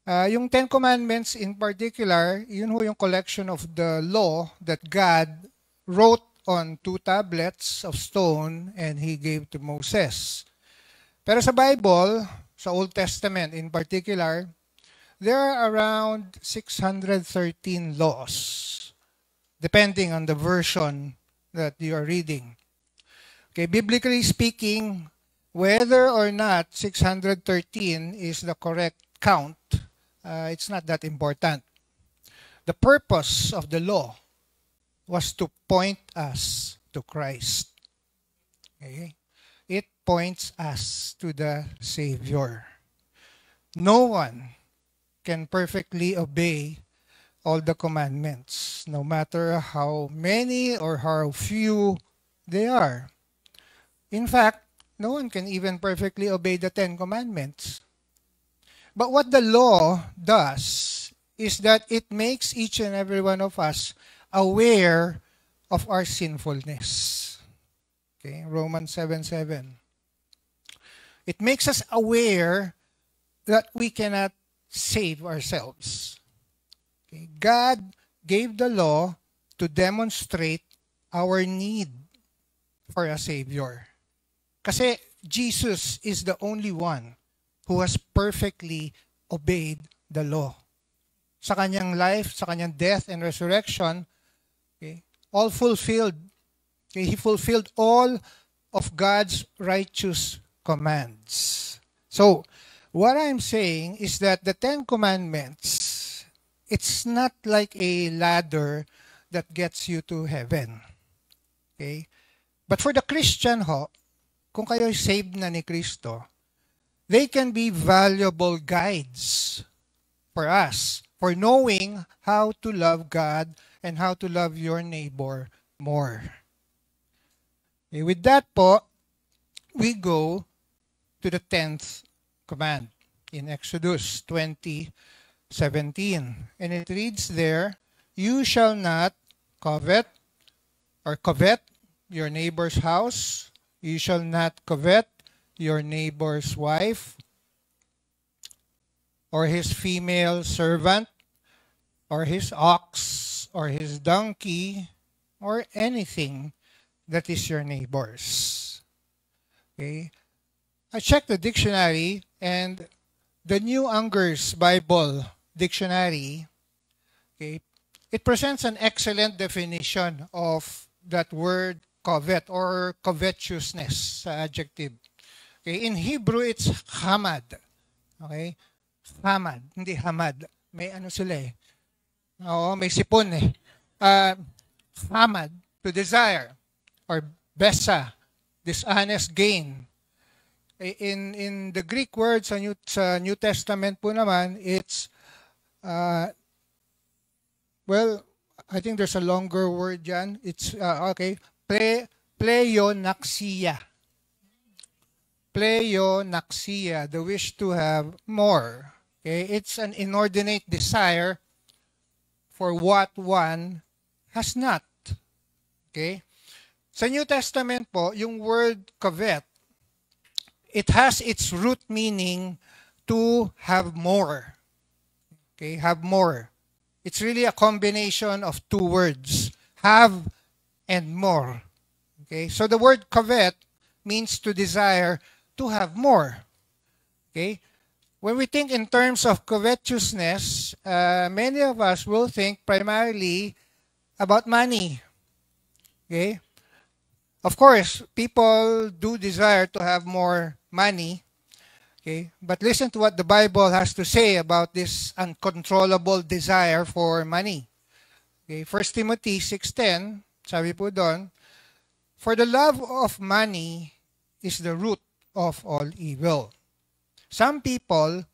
Yung Ten Commandments in particular, yun ho yung collection of the law that God wrote on 2 tablets of stone and He gave to Moses. Pero sa Bible, sa Old Testament in particular, there are around 613 laws, depending on the version that you are reading. Okay, biblically speaking, whether or not 613 is the correct count, it's not that important. The purpose of the law was to point us to Christ. Okay? It points us to the Savior. No one can perfectly obey all the commandments, no matter how many or how few they are. In fact, no one can even perfectly obey the 10 Commandments. But what the law does is that it makes each and every one of us aware of our sinfulness. Okay, Romans 7:7. It makes us aware that we cannot save ourselves. Okay, God gave the law to demonstrate our need for a Savior. Kasi Jesus is the only one who has perfectly obeyed the law. Sa kanyang life, sa kanyang death and resurrection, okay, all fulfilled. Okay, He fulfilled all of God's righteous commands. So, what I'm saying is that the 10 Commandments, it's not like a ladder that gets you to heaven. Okay? But for the Christian ho, kung kayo'y saved na ni Kristo, they can be valuable guides for us for knowing how to love God and how to love your neighbor more. Okay, with that po, we go to the 10th command in Exodus 20:17. And it reads there, "You shall not covet your neighbor's house. You shall not covet your neighbor's wife, or his female servant, or his ox, or his donkey, or anything that is your neighbor's." Okay? I checked the dictionary, and the New Unger's Bible Dictionary, okay, it presents an excellent definition of that word covet or covetousness sa adjective. Okay, in Hebrew, it's hamad. Okay? Hamad, hindi hamad. May ano sila eh. Oo, may sipon eh. Hamad, to desire. Or besa, dishonest gain. In the Greek word sa New Testament po naman, it's, well, I think there's a longer word dyan. It's, okay, pleonaxia. Pleonaxia, the wish to have more. Okay? It's an inordinate desire for what one has not. Okay? Sa New Testament po, yung word covet, it has its root meaning to have more. Okay? Have more. It's really a combination of two words, have and more. Okay? So the word covet means to desire to have more. Okay? When we think in terms of covetousness, many of us will think primarily about money. Okay? Of course, people do desire to have more money. Okay? But listen to what the Bible has to say about this uncontrollable desire for money. Okay? 1 Timothy 6:10, sabi po doon, "For the love of money is the root of all evil." Some people,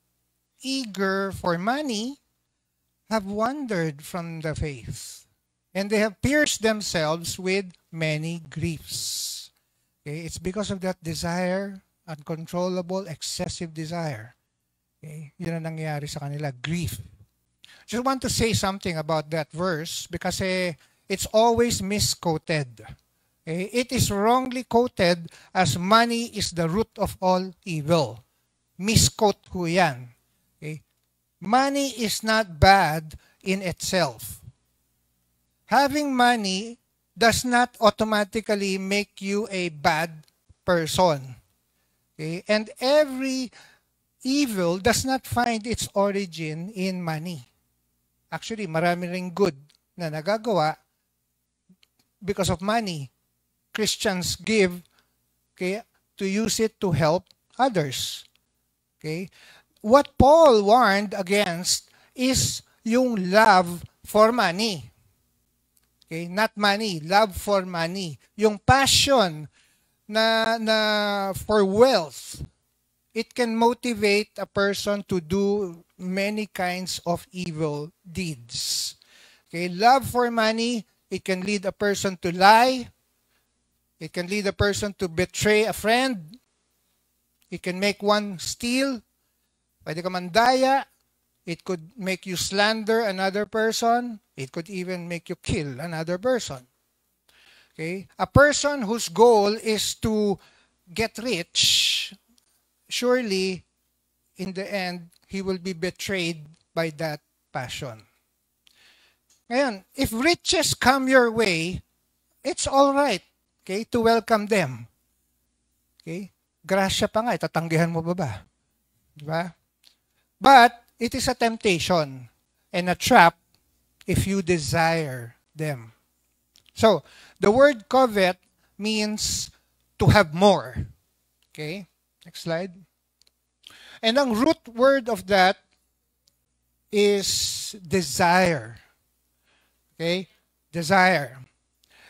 eager for money, have wandered from the faith, and they have pierced themselves with many griefs. Okay? It's because of that desire, uncontrollable, excessive desire. Okay? Yun ang nangyayari sa kanila, grief. Just want to say something about that verse because it's always misquoted. Okay? It is wrongly quoted as money is the root of all evil. Misquote ho yan. Okay? money is not bad in itself. Having money does not automatically make you a bad person. Okay? And every evil does not find its origin in money. Actually, marami ring good na nagagawa because of money. Christians give, okay, to use it to help others. Okay? What Paul warned against is yung love for money. Okay? Not money, love for money. Yung passion na for wealth. It can motivate a person to do many kinds of evil deeds. Okay, love for money, it can lead a person to lie. It can lead a person to betray a friend. It can make one steal. Pwede ka mandaya. It could make you slander another person. It could even make you kill another person. Okay, a person whose goal is to get rich, surely, in the end, he will be betrayed by that passion. Ngayon, if riches come your way, it's all right, okay, to welcome them. Okay? Grasya pa nga, itatanggihan mo ba? Diba? But, it is a temptation and a trap if you desire them. So, the word covet means to have more. Okay? Next slide. And ang root word of that is desire. Okay? Desire.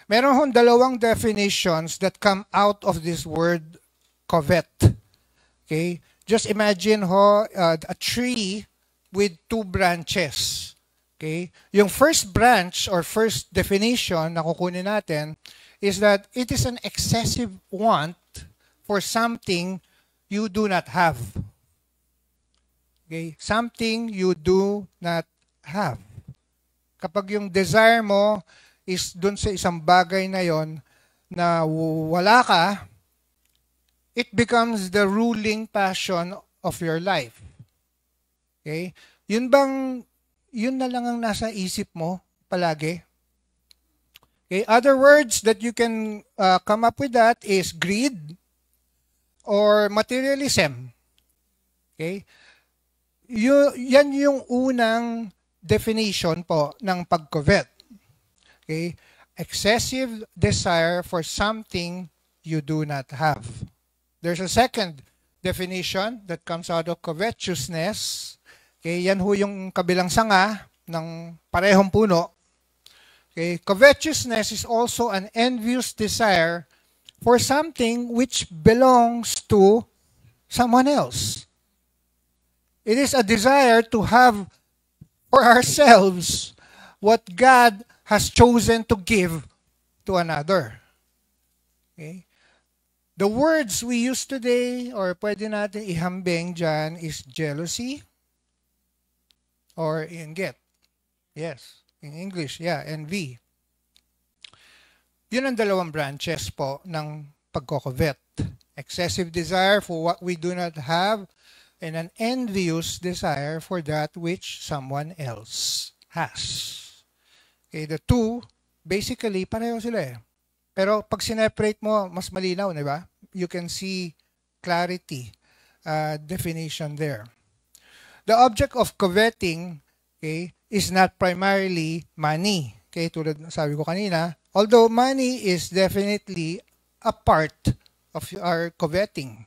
Meron hong dalawang definitions that come out of this word covet. Okay? Just imagine a tree with two branches. Okay? Yung first branch or first definition na kukunin natin is that it is an excessive want for something you do not have. Okay? Something you do not have. Kapag yung desire mo is dun sa isang bagay na yon na wala ka, it becomes the ruling passion of your life. Okay? Yun na lang ang nasa isip mo palagi? Okay? Other words that you can come up with that is greed or materialism. Okay? Yan yung unang definition po ng pag-covet. Okay? Excessive desire for something you do not have. There's a second definition that comes out of covetousness. Okay? Yan ho yung kabilang sanga ng parehong puno. Okay? Covetousness is also an envious desire for something which belongs to someone else. It is a desire to have for ourselves what God has chosen to give to another. Okay? The words we use today or pwede natin ihambing dyan is jealousy or inggit. Yes, in English, yeah, envy. Yun ang dalawang branches po ng pagko-covet. Excessive desire for what we do not have and an envious desire for that which someone else has. Okay, the two, basically, pareho sila eh. Pero pag sineparate mo, mas malinaw, di ba? You can see clarity, definition there. The object of coveting, okay, is not primarily money. Okay, tulad ng sabi ko kanina, although money is definitely a part of our coveting.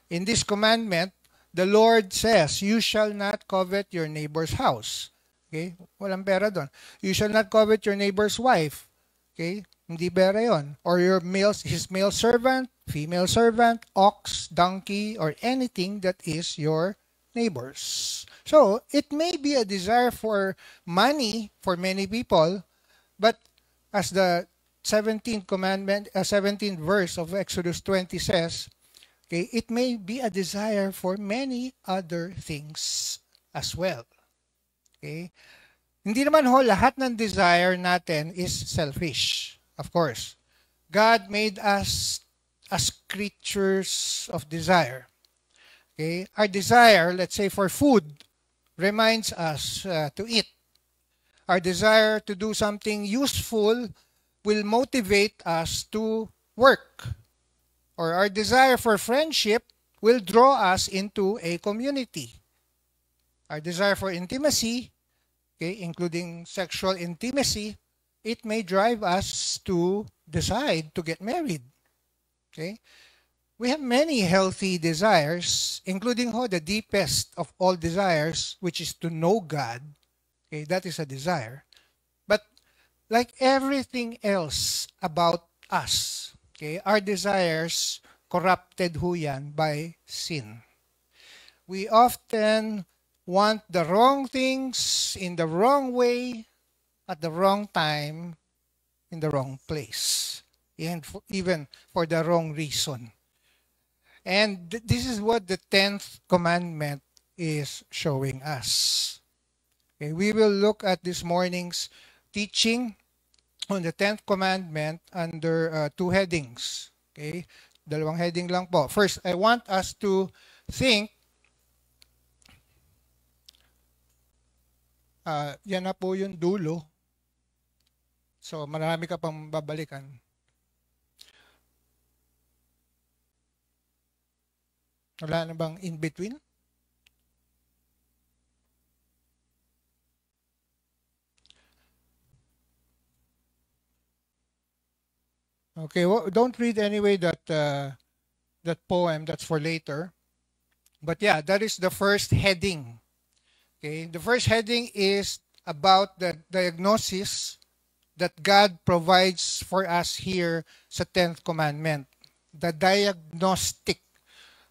In this commandment, the Lord says, you shall not covet your neighbor's house. Okay? Walang pera doon. You shall not covet your neighbor's wife. Okay? Hindi pera yon. Or his male servant, female servant, ox, donkey, or anything that is your neighbor's. So, it may be a desire for money for many people, but as the 17th commandment, 17th verse of Exodus 20 says, okay, it may be a desire for many other things as well. Okay? Hindi naman ho lahat ng desire natin is selfish. Of course. God made us as creatures of desire. Okay? Our desire, let's say for food, reminds us to eat. Our desire to do something useful will motivate us to work. Or our desire for friendship will draw us into a community. Our desire for intimacy, okay, including sexual intimacy, it may drive us to decide to get married. Okay? We have many healthy desires, including the deepest of all desires, which is to know God. Okay, that is a desire. But like everything else about us, okay, our desires corrupted yan by sin. We often want the wrong things in the wrong way, at the wrong time, in the wrong place, and even for the wrong reason. And this is what the 10th commandment is showing us. Okay, we will look at this morning's teaching on the 10th commandment under two headings. Okay, dalawang heading lang po. First, I want us to think, yan na po yung dulo. So, marami ka pang babalikan. Wala na bang in between? Okay, well, don't read anyway that poem. That's for later. But yeah, that is the first heading. Okay, the first heading is about the diagnosis that God provides for us here sa 10th commandment. The diagnostic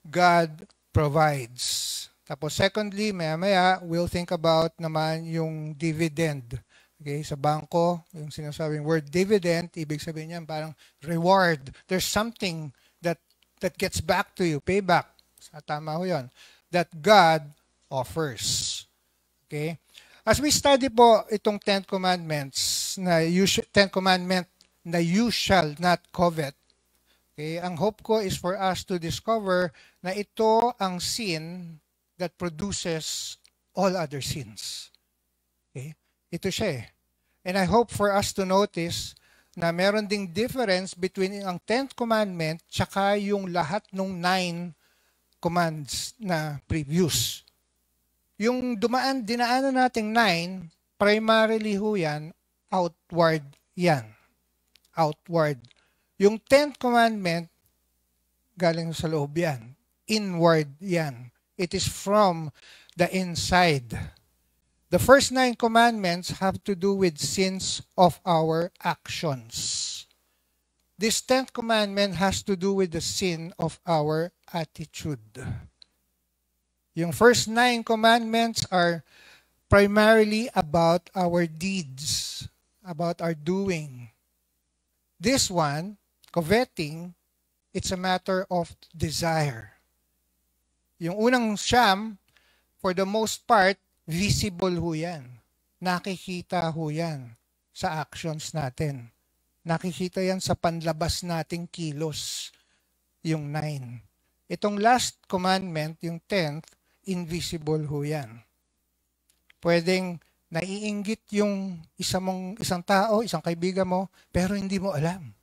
God provides. Tapos secondly, maya-maya, we'll think about naman yung dividend. Okay, sa bangko, yung sinasabing word dividend, ibig sabihin niyan parang reward. There's something that gets back to you, payback. Tama ho yun. That God offers. Okay? As we study po itong 10 commandments, 10 commandment na you shall not covet, okay, ang hope ko is for us to discover na ito ang sin that produces all other sins. Okay? Ito siya eh. And I hope for us to notice na meron ding difference between ang 10th commandment tsaka yung lahat ng 9 commands na previous. Yung dinaanan nating 9, primarily yan, outward yan. Outward. Yung 10th commandment, galing sa loob yan. Inward yan. It is from the inside. The first 9 commandments have to do with sins of our actions. This 10th commandment has to do with the sin of our attitude. Yung first 9 commandments are primarily about our deeds, about our doing. This one, coveting, it's a matter of desire. Yung unang siyam, for the most part, visible ho yan. Nakikita ho yan sa actions natin. Nakikita yan sa panlabas nating kilos, yung 9. Itong last commandment, yung 10th, invisible ho yan. Pwedeng naiinggit yung isang tao, isang kaibigan mo, pero hindi mo alam.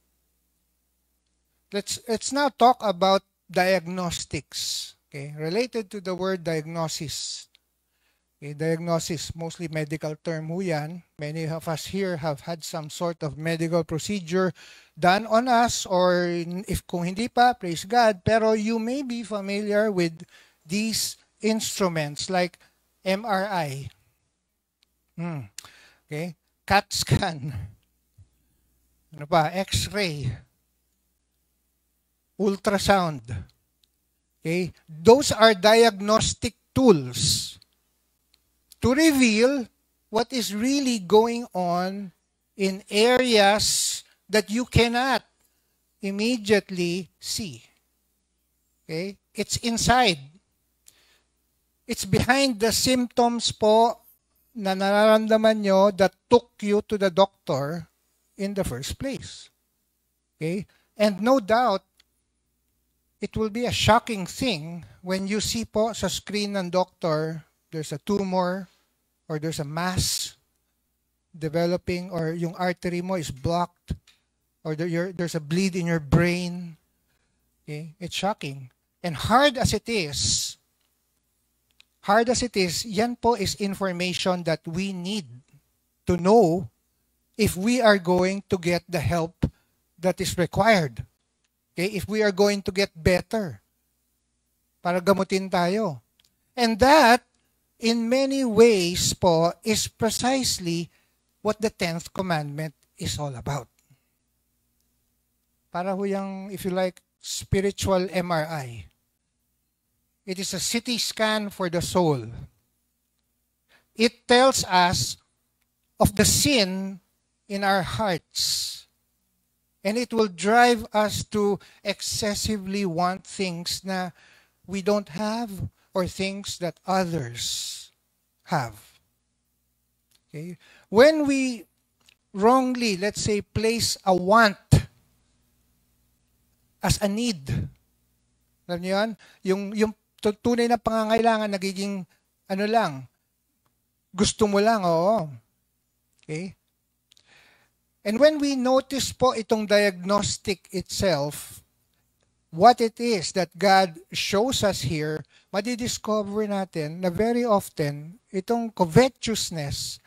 Let's now talk about diagnostics. Okay, related to the word diagnosis. Okay, diagnosis, mostly medical term ho yan. Many of us here have had some sort of medical procedure done on us, or if kung hindi pa, praise God, pero you may be familiar with these instruments like MRI, okay, CAT scan, ano pa, X-ray, ultrasound. Okay, those are diagnostic tools to reveal what is really going on in areas that you cannot immediately see. Okay, it's inside. It's behind the symptoms po na nararamdaman nyo that took you to the doctor in the first place. Okay? And no doubt, it will be a shocking thing when you see po sa screen ng doctor there's a tumor or there's a mass developing or yung artery mo is blocked or there's a bleed in your brain. Okay? It's shocking. And hard as it is, yan po is information that we need to know if we are going to get the help that is required. Okay? If we are going to get better para gamutin tayo. And that, in many ways po, is precisely what the 10th commandment is all about. Para ho yung, if you like, spiritual MRI. It is a CT scan for the soul. It tells us of the sin in our hearts. And it will drive us to excessively want things na we don't have or things that others have. Okay? When we wrongly, let's say, place a want as a need, alam niyo yan? Yung tunay na pangangailangan nagiging ano lang, gusto mo lang, oo. Okay? And when we notice po itong diagnostic itself, what it is that God shows us here, madidiscover natin na very often, itong covetousness,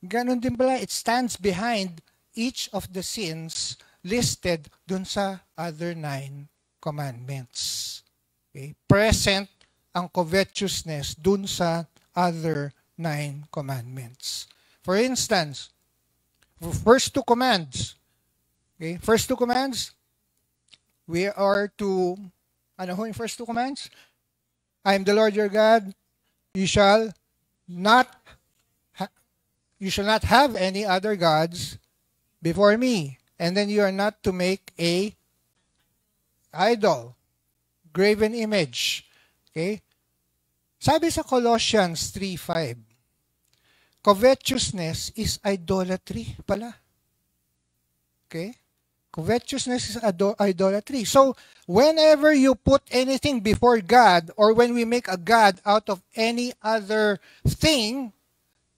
ganun din pala, it stands behind each of the sins listed dun sa other 9 commandments. Okay? Present ang covetousness dun sa other 9 commandments. For instance, first 2 commands. Okay? First 2 commands, we are to, ano ho yung first 2 commands? I am the Lord your God. You shall not have any other gods before me. And then you are not to make a idol, graven image. Okay? Sabi sa Colossians 3:5, covetousness is idolatry pala. Okay? Covetousness is idolatry. So, whenever you put anything before God or when we make a God out of any other thing,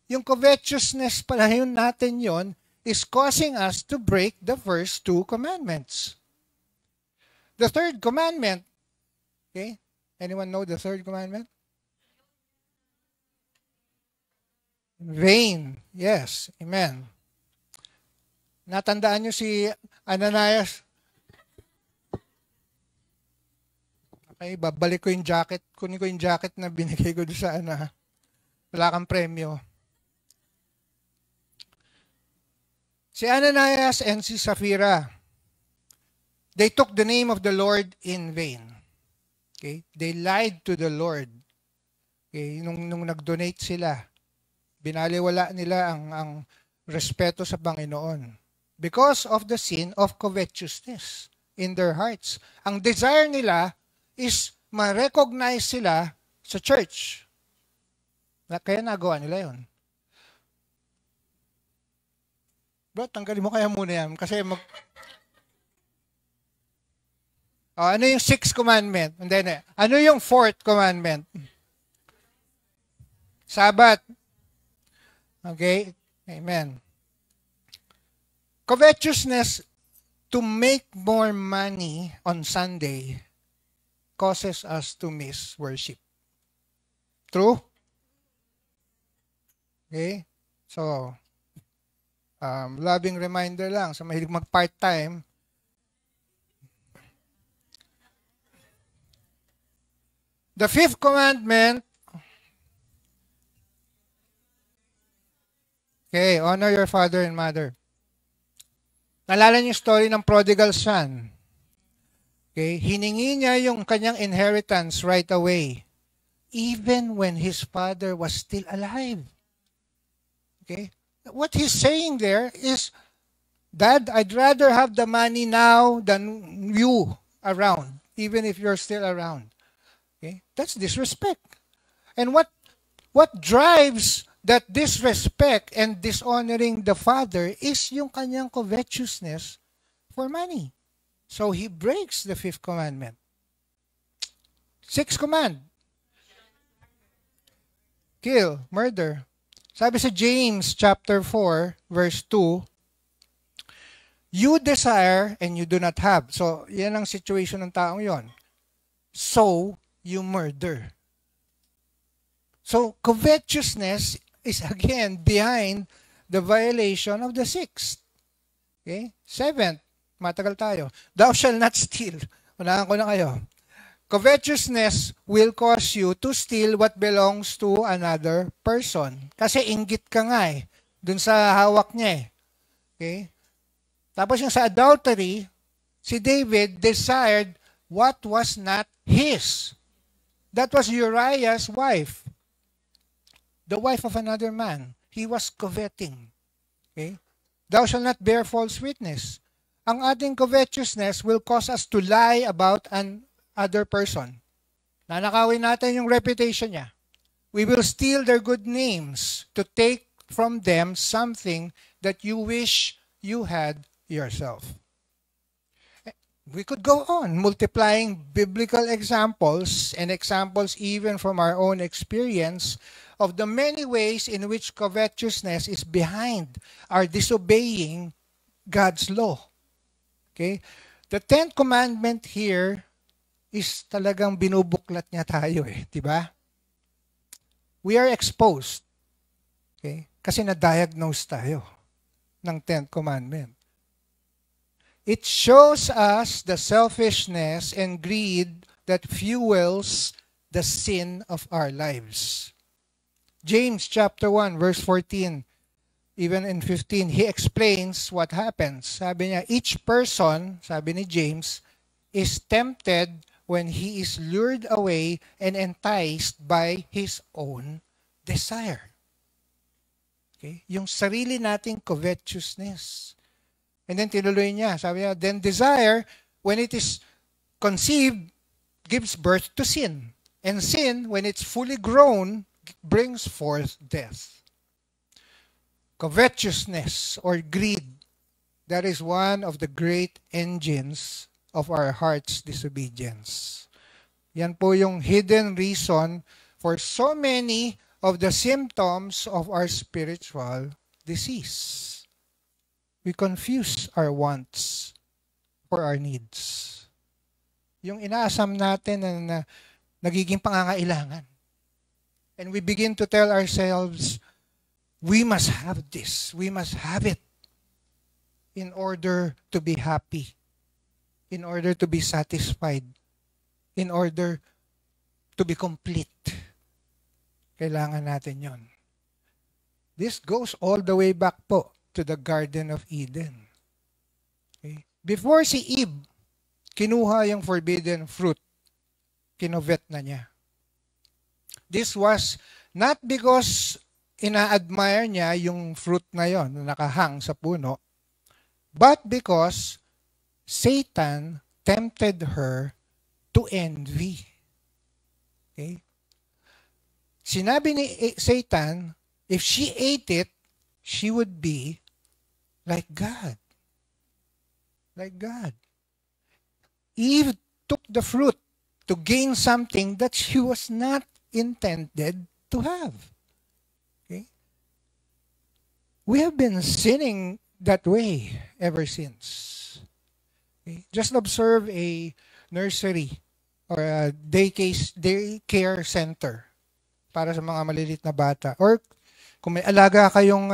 yung covetousness pala yun natin yon is causing us to break the first 2 commandments. The 3rd commandment, okay? Anyone know the 3rd commandment? Vain. Yes. Amen. Natandaan nyo si Ananias? Okay, babalik ko yung jacket. Kunin ko yung jacket na binigay ko doon sa wala kang premyo. Si Ananias and si Sapphira, they took the name of the Lord in vain. Okay? They lied to the Lord. Okay? Nung nag-donate sila, binaliwala nila ang respeto sa Panginoon. Because of the sin of covetousness in their hearts. Ang desire nila is ma-recognize sila sa church. Kaya nagawa nila yon. Bro, tanggalin mo kaya muna yan. Kasi ano yung 6th commandment? And then, ano yung 4th commandment? Sabbath. Okay? Amen. Covetousness to make more money on Sunday causes us to miss worship. True? Okay? So, loving reminder lang sa mahilig mag-part-time. The 5th commandment, okay, honor your father and mother. Naalala niyo yung story ng prodigal son. Okay, hiningi niya yung kanyang inheritance right away, even when his father was still alive. Okay? What he's saying there is, Dad, I'd rather have the money now than you around, even if you're still around. Okay? That's disrespect. And what drives that disrespect and dishonoring the father is yung kanyang covetousness for money. So he breaks the 5th commandment. 6th command. kill, murder. Sabi sa James chapter 4, verse 2, you desire and you do not have. So, yan ang situation ng taong yon. So, you murder. So, covetousness is again behind the violation of the sixth. Okay? Seventh, matagal tayo. Thou shalt not steal. Unahan ko na kayo. Covetousness will cause you to steal what belongs to another person. Kasi inggit ka nga dun sa hawak niya Okay? Tapos yung sa adultery, si David desired what was not his. That was Uriah's wife. The wife of another man. He was coveting. Okay? Thou shalt not bear false witness. Ang ating covetousness will cause us to lie about an other person. Nanakawin natin yung reputation niya. We will steal their good names to take from them something that you wish you had yourself. We could go on multiplying biblical examples and examples even from our own experience of the many ways in which covetousness is behind our disobeying God's law. Okay? The 10th commandment here is talagang binubuklat niya tayo diba? We are exposed. Okay? Kasi na-diagnose tayo ng 10th commandment. It shows us the selfishness and greed that fuels the sin of our lives. James chapter 1 verse 14, even in 15, he explains what happens. Sabi niya, each person, sabi ni James, is tempted when he is lured away and enticed by his own desire. Okay? Yung sarili nating covetousness. And then tinuloy niya, sabi niya, then desire, when it is conceived, gives birth to sin. And sin, when it's fully grown, brings forth death. Covetousness or greed, that is one of the great engines of our heart's disobedience. Yan po yung hidden reason for so many of the symptoms of our spiritual disease. We confuse our wants for our needs. Yung inaasam natin na nagiging pangangailangan. And we begin to tell ourselves, we must have this. We must have it in order to be happy, in order to be satisfied, in order to be complete. Kailangan natin yon. This goes all the way back po to the Garden of Eden. Okay? Before si Eve, kinuha yung forbidden fruit, kinovet na niya. This was not because ina-admire niya yung fruit na yon na nakahang sa puno, but because Satan tempted her to envy. Okay? Sinabi ni Satan, if she ate it, she would be like God. Like God. Eve took the fruit to gain something that she was not intended to have. Okay? We have been sinning that way ever since. Okay? Just observe a nursery or a daycare center para sa mga malilit na bata. Or kung may alaga kayong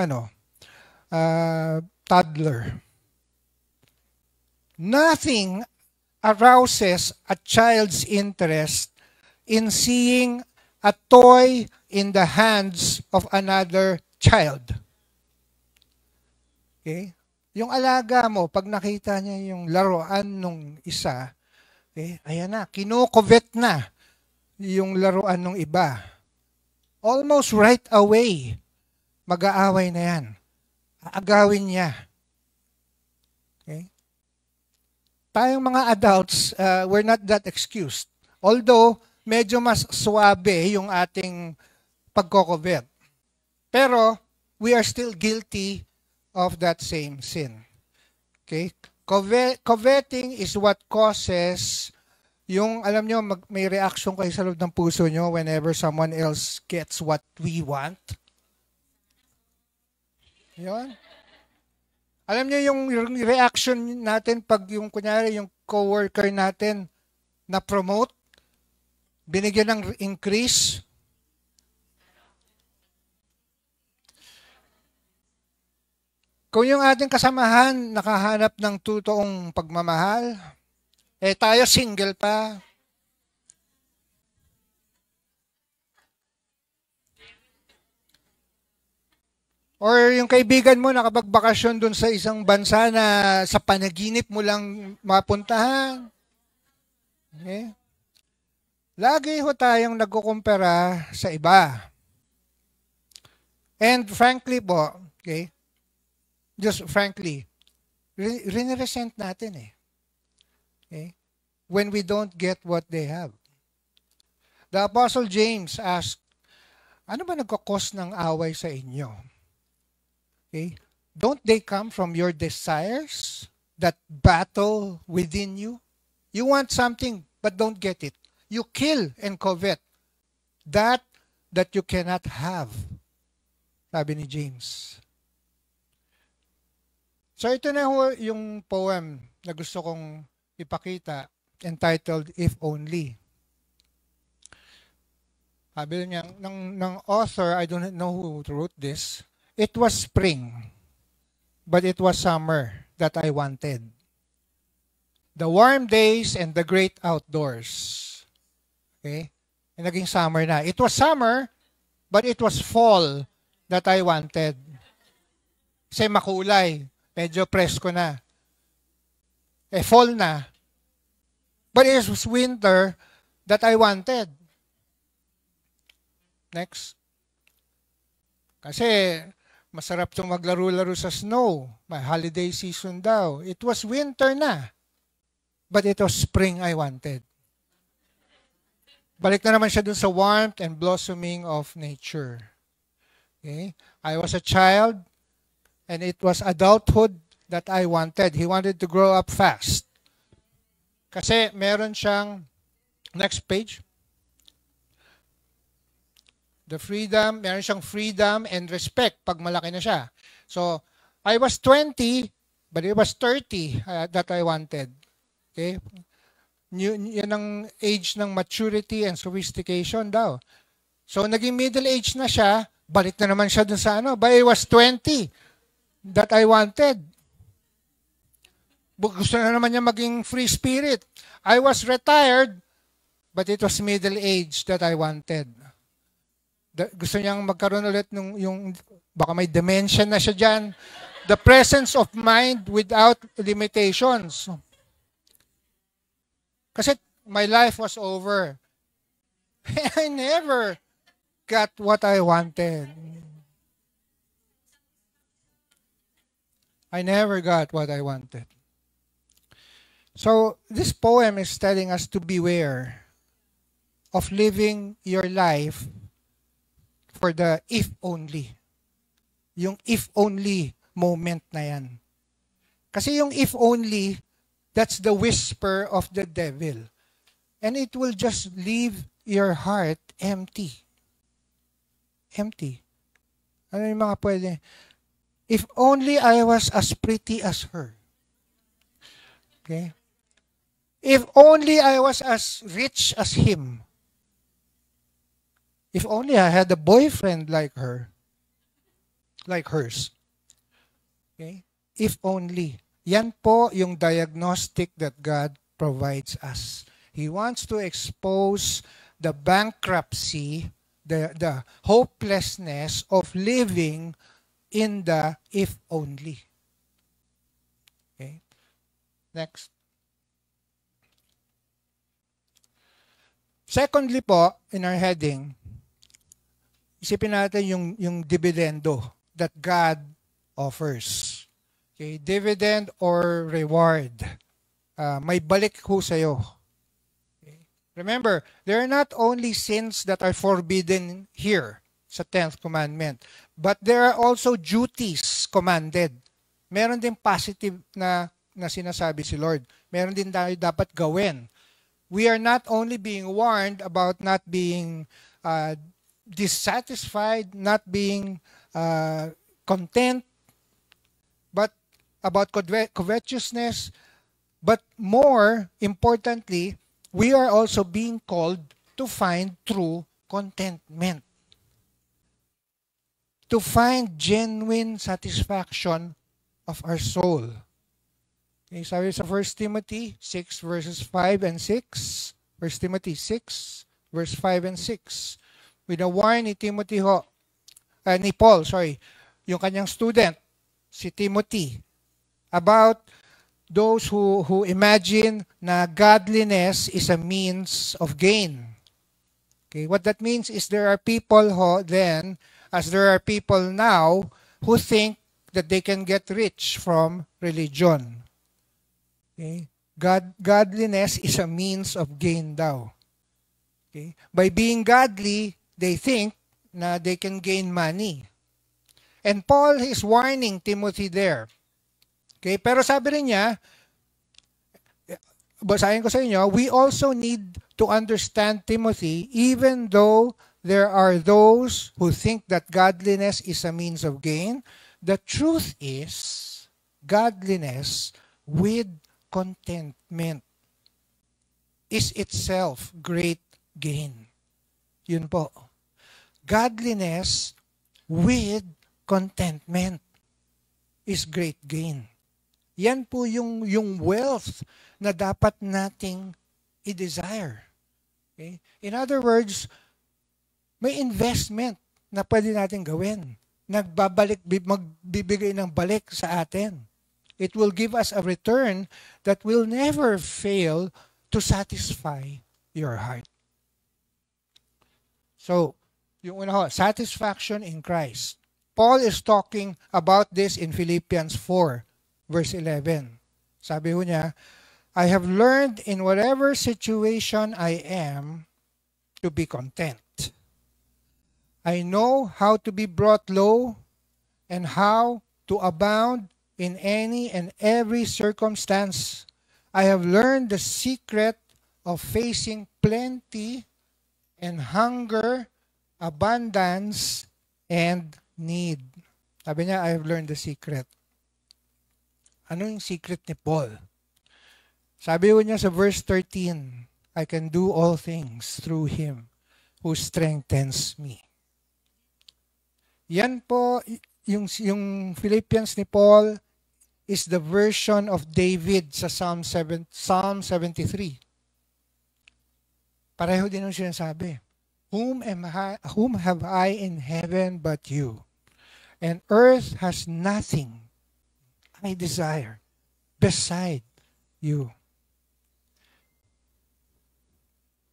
toddler. Nothing arouses a child's interest in seeing a toy in the hands of another child. Okay? Yung alaga mo, pag nakita niya yung laruan nung isa, okay, ayan na, kinukovet na yung laruan nung iba. Almost right away, mag-aaway na yan. Aagawin niya. Okay? Tayong mga adults, we're not that excused. Although, medyo mas suabe yung ating pagkokovet. Pero, we are still guilty of that same sin. Okay? Coveting is what causes Yung, alam nyo, may reaction kayo sa loob ng puso nyo whenever someone else gets what we want. Yun. Alam nyo yung reaction natin pag yung, kunyari, yung coworker natin na promote, binigyan ng increase. Kung yung ating kasamahan nakahanap ng totoong pagmamahal, tayo single pa. Or yung kaibigan mo nakapagbakasyon dun sa isang bansa na sa panaginip mo lang mapuntahan. Okay? Lagi ho tayong nagkukumpara sa iba. And frankly po, okay, just frankly, riniresent natin eh. Okay? When we don't get what they have. The Apostle James asked, ano ba nagkakos ng away sa inyo? Okay? Don't they come from your desires that battle within you? You want something but don't get it. You kill and covet that you cannot have. Sabi ni James. So ito na ho yung poem na gusto kong ipakita, entitled If Only. Sabi niya, ng author, I don't know who wrote this, it was spring, but it was summer that I wanted. The warm days and the great outdoors. Okay? And naging summer na. It was summer, but it was fall that I wanted. Kasi makulay. Medyo presko na. Fall na. But it was winter that I wanted. Next. Kasi masarap itong maglaro-laro sa snow. May holiday season daw. It was winter na. But it was spring I wanted. Balik na naman siya dun sa warmth and blossoming of nature. Okay? I was a child and it was adulthood that I wanted. He wanted to grow up fast. Kasi meron siyang, next page, the freedom, meron siyang freedom and respect pag malaki na siya. So, I was 20, but it was 30 that I wanted. Okay? Yan ang age ng maturity and sophistication daw. So, naging middle age na siya, balik na naman siya dun sa ano, but it was 20 that I wanted. Gusto na naman niya maging free spirit. I was retired, but it was middle age that I wanted. Gusto niyang magkaroon ulit ng yung, baka may dementia na siya dyan. The presence of mind without limitations. Kasi my life was over. I never got what I wanted. I never got what I wanted. So, this poem is telling us to beware of living your life for the if only. Yung if only moment na yan. Kasi yung if only, that's the whisper of the devil. And it will just leave your heart empty. Empty. Ano yung mga pwede? If only I was as pretty as her. Okay? If only I was as rich as him. If only I had a boyfriend like her. Like hers. Okay? If only. Yan po yung diagnostic that God provides us. He wants to expose the bankruptcy, the hopelessness of living in the if only. Okay? Next. Secondly po, in our heading, isipin natin yung dividendo that God offers. Okay, dividend or reward. May balik ho sa'yo. Okay. Remember, there are not only sins that are forbidden here sa 10th commandment, but there are also duties commanded. Meron din positive na sinasabi si Lord. Meron din tayo dapat gawin. We are not only being warned about not being dissatisfied, not being content, but about covetousness, but more importantly, we are also being called to find true contentment, to find genuine satisfaction of our soul. Okay, sabi sa 1 Timothy 6 verses 5 and 6, 1 Timothy 6 verse 5 and 6, winawarn ni Paul, yung kanyang student, si Timothy, about those who imagine na godliness is a means of gain. Okay, what that means is there are people as there are people now who think that they can get rich from religion. Okay? Godliness is a means of gain daw. Okay? By being godly, they think na they can gain money. And Paul is warning Timothy there. Okay? Pero sabi rin niya, basahin ko sa inyo, we also need to understand Timothy, even though there are those who think that godliness is a means of gain, the truth is, godliness with contentment is itself great gain. Yun po. Godliness with contentment is great gain. Yan po yung wealth na dapat nating i-desire. Okay? In other words, may investment na pwede natin gawin. Magbibigay ng balik sa atin. It will give us a return that will never fail to satisfy your heart. So, yung una satisfaction in Christ. Paul is talking about this in Philippians 4, verse 11. Sabi ho niya, I have learned in whatever situation I am to be content. I know how to be brought low and how to abound in any and every circumstance. I have learned the secret of facing plenty and hunger, abundance, and need. Sabi niya, I have learned the secret. Ano yung secret ni Paul? Sabi niya sa verse 13, I can do all things through Him who strengthens me. Yan po, yung Philippians ni Paul is the version of David sa Psalm 73. Pareho din ang sinasabi. Whom have I in heaven but you? And earth has nothing I desire beside you.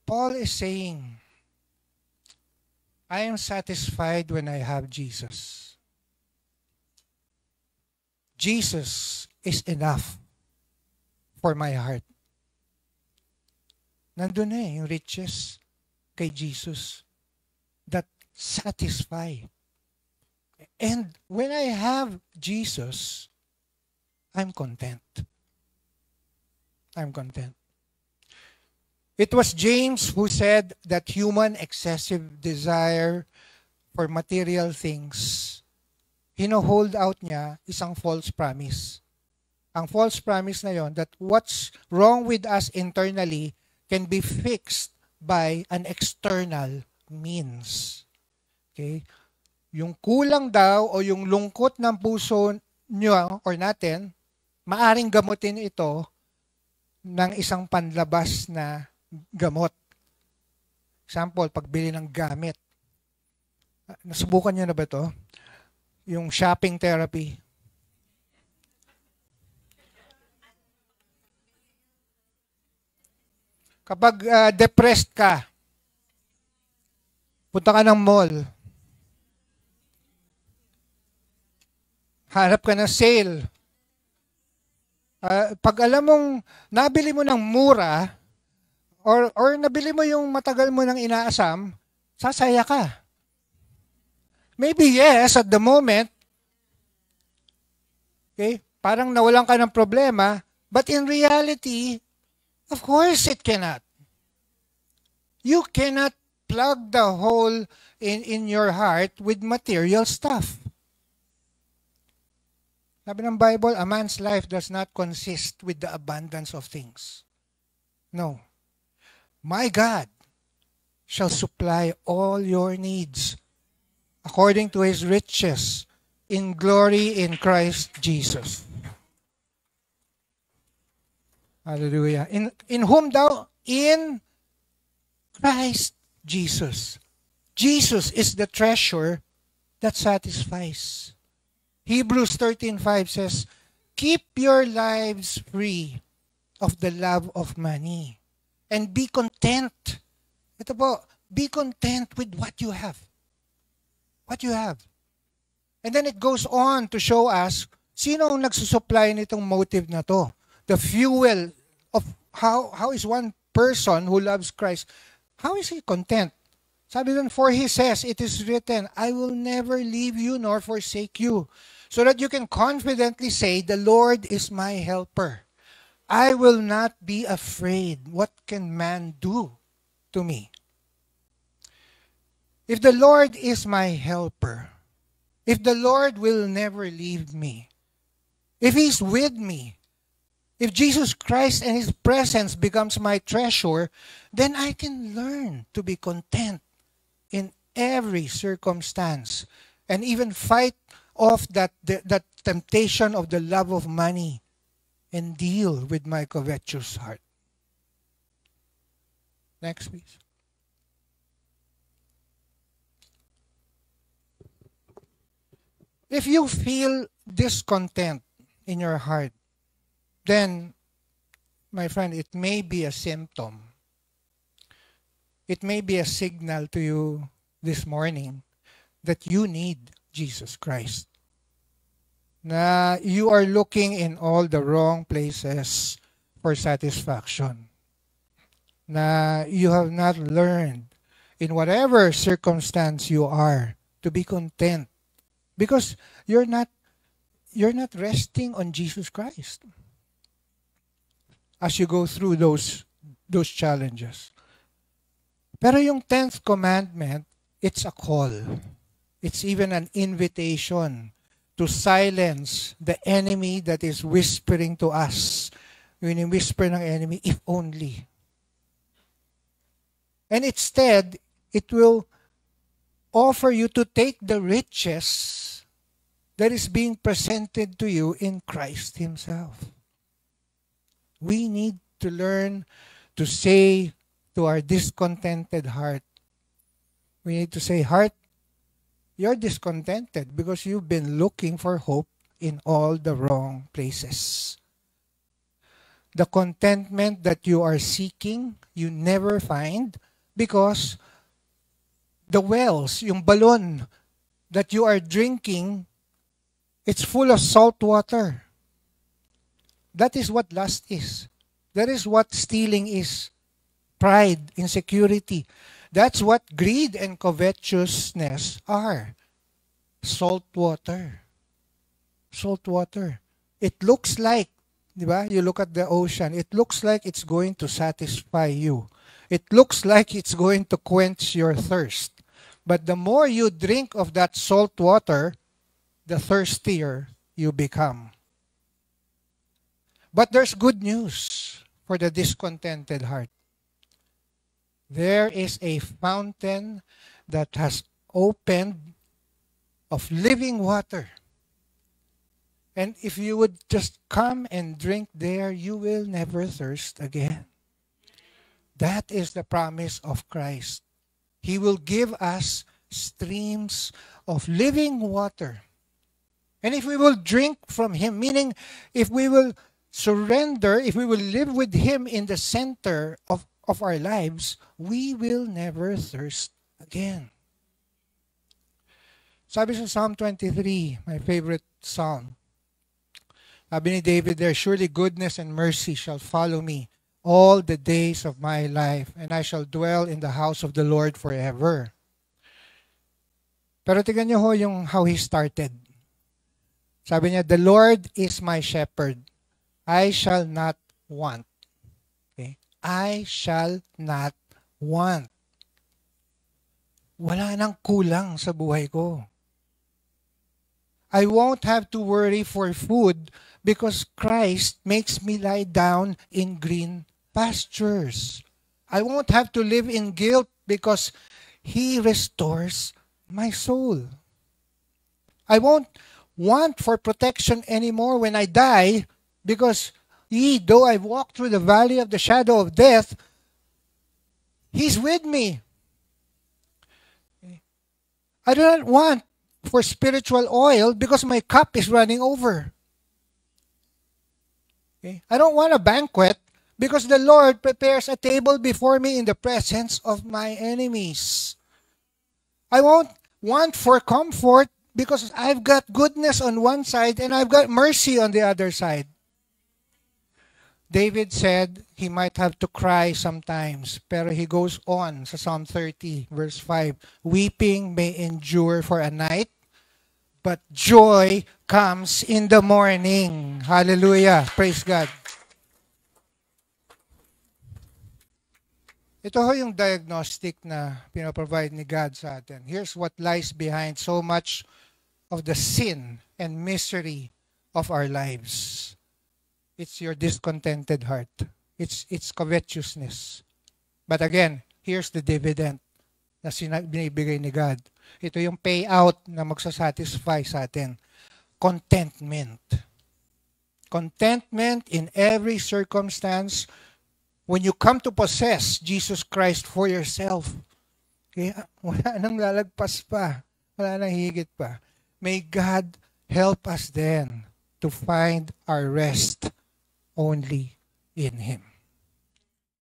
Paul is saying, I am satisfied when I have Jesus. Jesus is enough for my heart. Nandun yung riches kay Jesus that satisfy. And when I have Jesus, I'm content. I'm content. It was James who said that human excessive desire for material things, hino-hold out niya isang false promise. Ang false promise na yon, that what's wrong with us internally can be fixed by an external means. Okay? Yung kulang daw o yung lungkot ng puso nyo or natin, maaring gamutin ito ng isang panlabas na gamot. Example, pagbili ng gamit. Nasubukan nyo na ba ito? Yung shopping therapy. Kapag depressed ka, punta ka ng mall, hanap ka ng sale. Pag alam mong nabili mo ng mura, or nabili mo yung matagal mo nang inaasam, sasaya ka. Maybe yes, at the moment, okay, parang nawalan ka ng problema, but in reality, of course it cannot. You cannot plug the hole in your heart with material stuff. Sabi ng Bible, a man's life does not consist with the abundance of things. No. My God shall supply all your needs according to His riches in glory in Christ Jesus. Hallelujah. In whom thou? In Christ Jesus. Jesus is the treasure that satisfies. Hebrews 13:5 says, keep your lives free of the love of money and be content. Ito po, be content with what you have. What you have. And then it goes on to show us, sino ang nagsusupply nitong motive na to? The fuel of how is one person who loves Christ, how is he content? Sabi dun, for he says, it is written, I will never leave you nor forsake you. So that you can confidently say, the Lord is my helper. I will not be afraid. What can man do to me? If the Lord is my helper, if the Lord will never leave me, if He's with me, if Jesus Christ and His presence becomes my treasure, then I can learn to be content in every circumstance and even fight off that temptation of the love of money and deal with my covetous heart. Next, please. If you feel discontent in your heart, then, my friend, it may be a symptom. It may be a signal to you this morning that you need Jesus Christ. Na you are looking in all the wrong places for satisfaction. Na you have not learned in whatever circumstance you are to be content because you're not resting on Jesus Christ as you go through those challenges. Pero yung 10th commandment, it's a call. It's even an invitation to silence the enemy that is whispering to us. Yung whisper ng enemy, if only. And instead, it will offer you to take the riches that is being presented to you in Christ Himself. We need to learn to say to our discontented heart, we need to say, heart, you're discontented because you've been looking for hope in all the wrong places. The contentment that you are seeking, you never find because the wells, yung balon that you are drinking, it's full of salt water. That is what lust is. That is what stealing is. Pride, insecurity. That's what greed and covetousness are. Salt water. Salt water. It looks like, di ba? You look at the ocean, it looks like it's going to satisfy you. It looks like it's going to quench your thirst. But the more you drink of that salt water, the thirstier you become. But there's good news for the discontented heart. There is a fountain that has opened of living water. And if you would just come and drink there, you will never thirst again. That is the promise of Christ. He will give us streams of living water. And if we will drink from Him, meaning if we will surrender, if we will live with Him in the center of our lives, we will never thirst again. Sabi sa Psalm 23, my favorite psalm, sabi ni David there, surely goodness and mercy shall follow me all the days of my life, and I shall dwell in the house of the Lord forever. Pero tingnan niyo ho yung how he started. Sabi niya, the Lord is my shepherd. I shall not want. Okay? I shall not want. wala nang kulang sa buhay ko. I won't have to worry for food because Christ makes me lie down in green pastures. I won't have to live in guilt because He restores my soul. I won't want for protection anymore when I die because though I walk through the valley of the shadow of death, He's with me. I do not want for spiritual oil because my cup is running over. Okay? I don't want a banquet because the Lord prepares a table before me in the presence of my enemies. I won't want for comfort because I've got goodness on one side and I've got mercy on the other side. David said he might have to cry sometimes, pero he goes on sa Psalm 30 verse 5, weeping may endure for a night, but joy comes in the morning. Hallelujah. Praise God. Ito ho yung diagnostic na pinaprovide ni God sa atin. Here's what lies behind so much of the sin and misery of our lives. It's your discontented heart. It's covetousness. But again, here's the dividend na binibigay ni God. Ito yung payout na magsasatisfy sa atin. Contentment. Contentment in every circumstance when you come to possess Jesus Christ for yourself. Kaya wala nang lalagpas pa. Wala nang higit pa. May God help us then to find our rest only in Him.